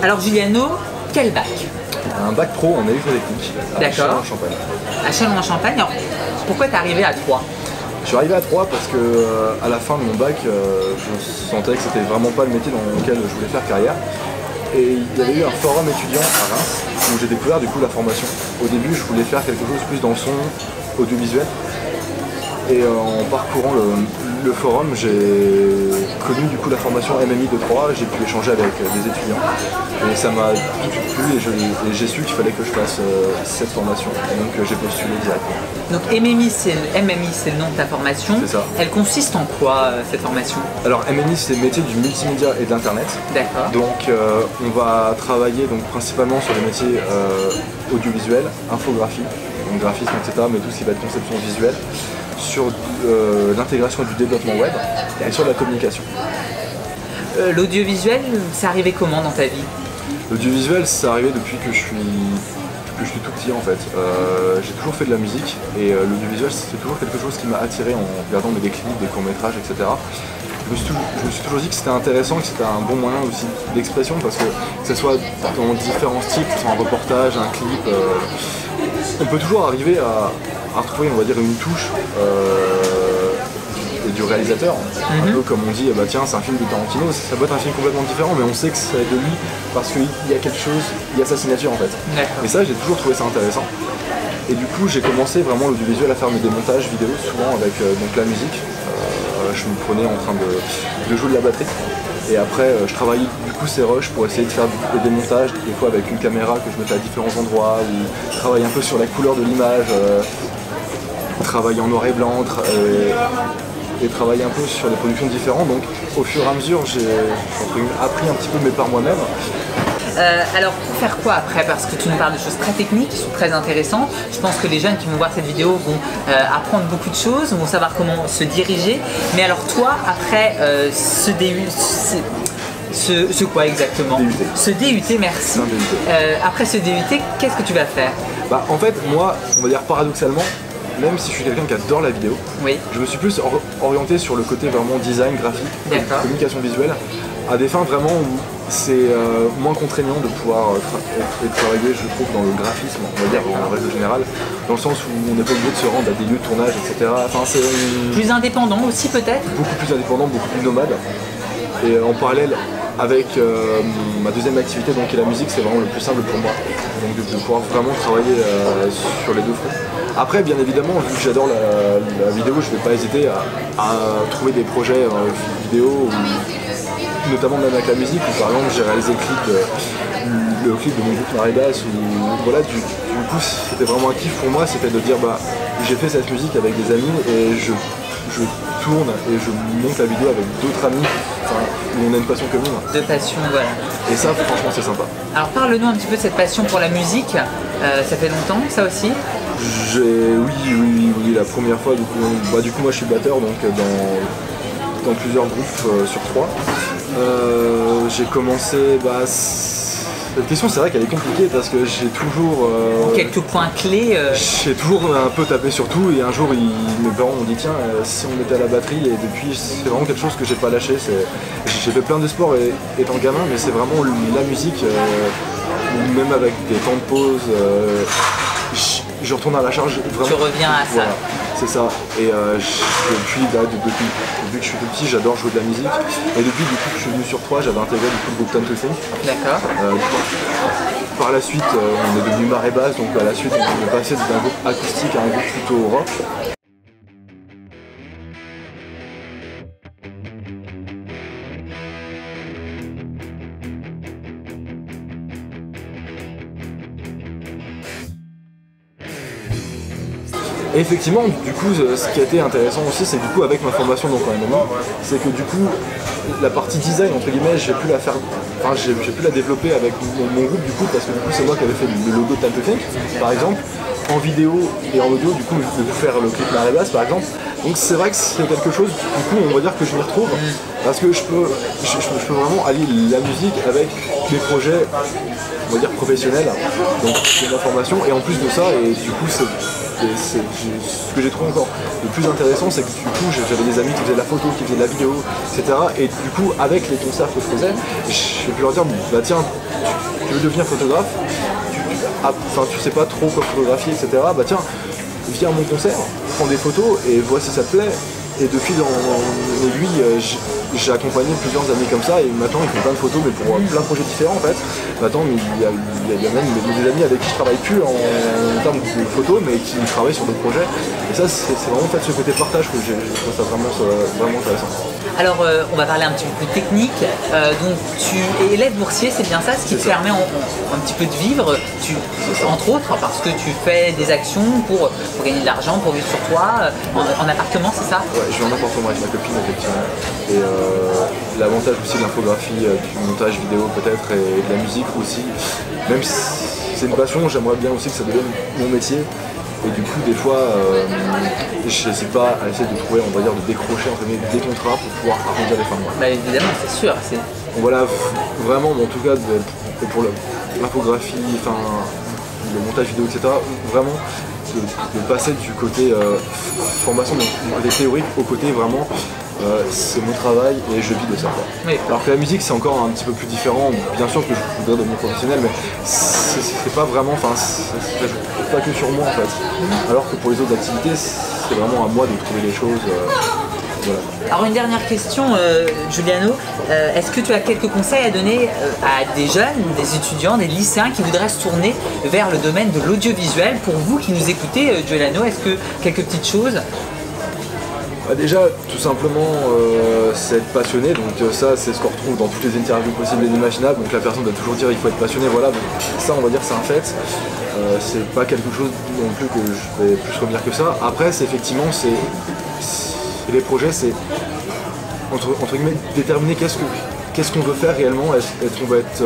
Alors Giuliano, quel bac? Un bac pro en électrotechnique à Châlons-en-Champagne. À Châlons-en-Champagne. Alors, pourquoi t'es arrivé à Troyes? Je suis arrivé à Troyes parce que à la fin de mon bac, je sentais que c'était vraiment pas le métier dans lequel je voulais faire carrière. Et il y avait eu un forum étudiant à Reims où j'ai découvert du coup la formation. Au début, je voulais faire quelque chose plus dans le son, audiovisuel. Et en parcourant le forum, j'ai connu du coup la formation MMI de Troyes, j'ai pu échanger avec des étudiants. Et ça m'a tout de suite plu et j'ai su qu'il fallait que je fasse cette formation. Et donc j'ai postulé directement. Donc MMI, c'est le nom de ta formation. C'est ça. Elle consiste en quoi cette formation? Alors MMI, c'est le métier du multimédia et de l'internet. D'accord. Donc on va travailler donc, principalement sur les métiers audiovisuels, infographie, donc graphisme, etc. Mais tout ce qui va être conception visuelle, sur l'intégration du développement web et sur la communication. L'audiovisuel, c'est arrivé comment dans ta vie? L'audiovisuel, c'est arrivé depuis que je suis tout petit en fait. J'ai toujours fait de la musique et l'audiovisuel, c'est toujours quelque chose qui m'a attiré en regardant des clips, des courts-métrages, etc. Je me suis toujours dit que c'était intéressant, que c'était un bon moyen aussi d'expression parce que ce soit dans différents styles, que ce soit un reportage, un clip, on peut toujours arriver à retrouver, on va dire, une touche du réalisateur. Un peu comme on dit, bah tiens, c'est un film de Tarantino, ça peut être un film complètement différent, mais on sait que c'est de lui parce qu'il y a quelque chose, il y a sa signature en fait. Et ça, j'ai toujours trouvé ça intéressant. Et du coup, j'ai commencé vraiment l'audiovisuel à faire mes démontages vidéo, souvent avec donc la musique. Je me prenais en train de jouer de la batterie. Et après, je travaillais du coup ces rushs pour essayer de faire des démontages, des fois avec une caméra que je mettais à différents endroits, ou travailler un peu sur la couleur de l'image, travailler en noir et blanc, et travailler un peu sur des productions différentes. Donc au fur et à mesure, j'ai appris un petit peu mais par moi-même. Alors pour faire quoi après? Parce que tu nous parles de choses très techniques qui sont très intéressantes. Je pense que les jeunes qui vont voir cette vidéo vont apprendre beaucoup de choses, vont savoir comment se diriger. Mais alors toi, après ce quoi exactement? DUT. Ce DUT, merci. Après ce DUT, qu'est-ce que tu vas faire? Bah, en fait, moi, on va dire paradoxalement, même si je suis quelqu'un qui adore la vidéo, oui, je me suis plus orienté sur le côté vraiment design, graphique, communication visuelle, à des fins vraiment où c'est moins contraignant de pouvoir travailler, je trouve, dans le graphisme, on va dire, en règle générale, dans le sens où on n'est pas obligé de se rendre à des lieux de tournage, etc. Enfin, c'est plus indépendant aussi peut-être? Beaucoup plus indépendant, beaucoup plus nomade. Et en parallèle avec ma deuxième activité, donc qui est la musique, c'est vraiment le plus simple pour moi. Donc de pouvoir vraiment travailler sur les deux fronts. Après, bien évidemment, vu que j'adore la vidéo, je ne vais pas hésiter à trouver des projets vidéo, notamment même avec la musique, où par exemple j'ai réalisé le clip de mon groupe Marée Basse, où voilà, du coup c'était vraiment un kiff pour moi, c'était de dire bah j'ai fait cette musique avec des amis et je tourne et je monte la vidéo avec d'autres amis, où on a une passion commune. De passion, voilà. Et ça, franchement, c'est sympa. Alors parle-nous un petit peu de cette passion pour la musique, ça fait longtemps, ça aussi? Oui, la première fois, du coup moi je suis batteur donc dans plusieurs groupes sur Troyes. J'ai commencé, cette question c'est vrai qu'elle est compliquée parce que j'ai toujours... quelques points clés J'ai toujours un peu tapé sur tout et un jour mes parents m'ont dit tiens si on était à la batterie, et depuis c'est vraiment quelque chose que j'ai pas lâché. J'ai fait plein de sports étant gamin, mais c'est vraiment la musique, même avec des temps de pause, je retourne à la charge vraiment. Tu reviens à ça. Voilà, c'est ça. Et depuis que je suis tout petit, j'adore jouer de la musique. Et depuis que je suis venu sur Troyes, j'avais intégré du coup le groupe Time to Think. D'accord. Par la suite, on est devenu Marée Basse, donc à la suite, on est passé d'un groupe acoustique à un groupe plutôt rock. Et effectivement, du coup, ce qui a été intéressant aussi, c'est que du coup, avec ma formation donc en MMI, c'est que du coup, la partie design, entre guillemets, j'ai pu la faire, j'ai pu la développer avec mon groupe, du coup, parce que du coup, c'est moi qui avais fait le logo de Time to Think, par exemple, en vidéo et en audio, du coup, je vais faire le clip Marée Basse, par exemple. Donc c'est vrai que c'est quelque chose, du coup, on va dire que je m'y retrouve, parce que je peux vraiment allier la musique avec des projets, on va dire, professionnels, donc c'est de la formation, et en plus de ça, et du coup, ce que j'ai trouvé encore le plus intéressant, c'est que du coup j'avais des amis qui faisaient de la photo, qui faisaient de la vidéo, etc. Et du coup avec les concerts que je faisais, j'ai pu leur dire bah tiens, tu veux devenir photographe, tu sais pas trop quoi photographier, etc. Bah tiens, viens à mon concert, prends des photos et vois si ça te plaît. Et de fil en aiguille, j'ai accompagné plusieurs amis comme ça, et maintenant ils font plein de photos, mais pour plein de projets différents en fait. Maintenant il y a même des amis avec qui je travaille plus en termes de photos, mais qui travaillent sur d'autres projets. Et ça c'est vraiment en fait ce côté partage que je trouve ça vraiment intéressant. Alors on va parler un petit peu plus technique. Donc tu es élève boursier, c'est bien ça, ce qui te permet un petit peu de vivre, entre autres parce que tu fais des actions pour gagner de l'argent, pour vivre sur toi, en appartement, c'est ça? Ouais, je vis en appartement avec ma copine effectivement. Et l'avantage aussi de l'infographie, du montage vidéo peut-être, et de la musique aussi, même si c'est une passion, j'aimerais bien aussi que ça devienne mon métier. Et du coup, des fois, je n'hésite pas à essayer de trouver, on va dire, de décrocher entre guillemets, des contrats pour pouvoir arrondir les fins de mois. Bah évidemment, c'est sûr. Donc voilà, vraiment, en tout cas, pour l'infographie, le montage vidéo, etc., vraiment, de passer du côté formation, donc des théoriques, au côté vraiment, c'est mon travail et je vis de ça. Oui. Alors que la musique, c'est encore un petit peu plus différent. Bien sûr que je voudrais devenir professionnel, mais c'est pas vraiment, c'est pas que sur moi en fait. Alors que pour les autres activités, c'est vraiment à moi de trouver les choses. Voilà. Alors une dernière question, Giuliano, est-ce que tu as quelques conseils à donner à des jeunes, des étudiants, des lycéens qui voudraient se tourner vers le domaine de l'audiovisuel? Pour vous qui nous écoutez, Giuliano, est-ce que quelques petites choses? Déjà, tout simplement, c'est être passionné, donc ça c'est ce qu'on retrouve dans toutes les interviews possibles et inimaginables, donc la personne doit toujours dire il faut être passionné, voilà, donc ça on va dire c'est un fait, c'est pas quelque chose non plus que je vais plus revenir que ça. Après c'est effectivement, les projets, c'est entre guillemets déterminer qu'est-ce qu'on veut faire réellement. Est-ce qu'on va être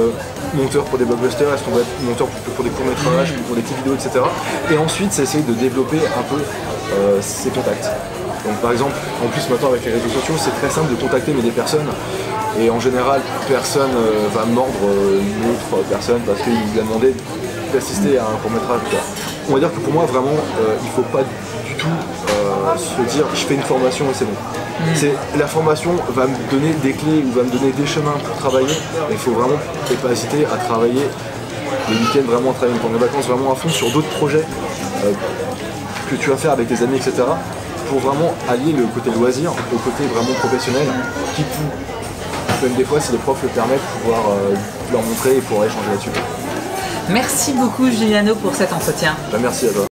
monteur pour des blockbusters, est-ce qu'on va être monteur pour des courts-métrages, pour des petites vidéos, etc. Et ensuite c'est essayer de développer un peu ses contacts. Donc par exemple, en plus maintenant avec les réseaux sociaux, c'est très simple de contacter des personnes, et en général personne va mordre une autre personne parce qu'il lui a demandé d'assister à un court-métrage. On va dire que pour moi vraiment, il ne faut pas du tout se dire je fais une formation et c'est bon. La formation va me donner des clés ou va me donner des chemins pour travailler, et il faut vraiment pas hésiter à travailler les week-ends, vraiment travailler pendant les vacances vraiment à fond sur d'autres projets que tu vas faire avec tes amis, etc. pour vraiment allier le côté loisir au côté vraiment professionnel, qui même des fois si les profs le permettent, pouvoir leur montrer et pouvoir échanger là-dessus. Merci beaucoup Giuliano pour cet entretien. Merci à toi.